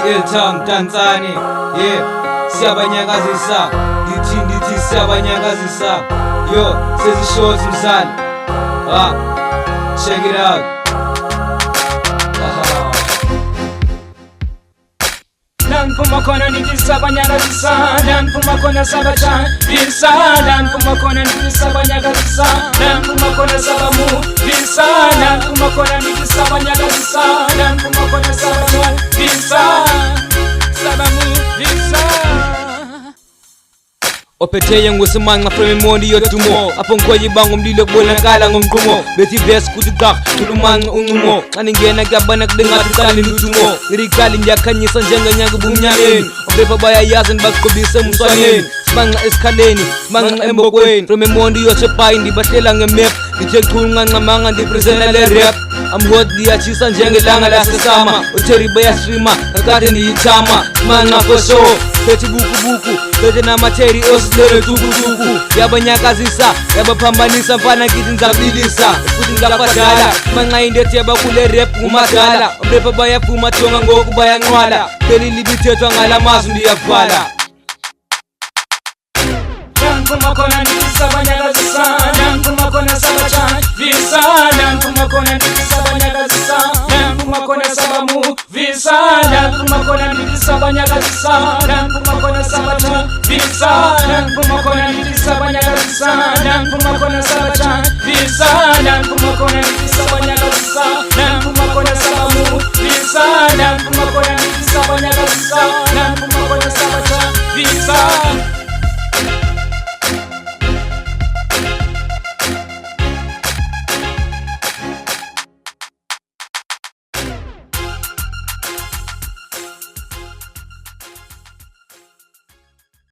EL Town Tanzania, siyabanyakazisa, ndithi siyabanyakazisa. Yo, sezishort mzali. Check it out. Dan pumakona nikisabanyakazisa, dan pumakona sabachan bisa, dan pumakona nikisabanyakazisa, dan pumakona sabamu bisa, dan pumakona nikisabanyakazisa, dan pumakona sabachan bisa, sabamu bisa. Opeteye ngusimanga frememondi yotumo apho nkoyi bango mlilo bonakala ngomqumo bethi best kuthi qaq tulumanga unqumo xa ningena kuyabana kubengathi lutumo irikali ndiyakhanyisa njengenyanga bumnyameni obepha bayayazi ndibaqobise emswaneni sibanqa esikhaleni sibanqa embokweni frememondi yosepayi ndibahlela ngemap ndithe chunqanqamanga ndipresenta le rap amhot ndiyatshisa njengelanga lasesama utheri bayasrima kakade ndiyithama simanqa for show phethe bukubuku phethe namatheri osilele tukutuku yabanyakazisa yabaphambanisa mfana ngithi ndizabilisa futhi ngilabadala manxa indethi yabakule rap ngumadala omrepha bayavuma thonga ngoku bayanqwala pheli libithethwa ngala mazwi ndiyavala. Dan pumakona nikisabanyakazisa, dan pumakona sabachan bisa, dan pumakona nikisabanyakazisa, dan pumakona sabamu bisa, dan pumakona nikisabanyakazisa, dan pumakona sabachan bisa, dan pumakona nikisabanyakazisa, dan pumakona sabachan bisa, dan pumakona nikisabanyakazisa, dan pumakona sabamu bisa, dan pumakona nikisabanyakazisa, dan pumakona sabachan bisa.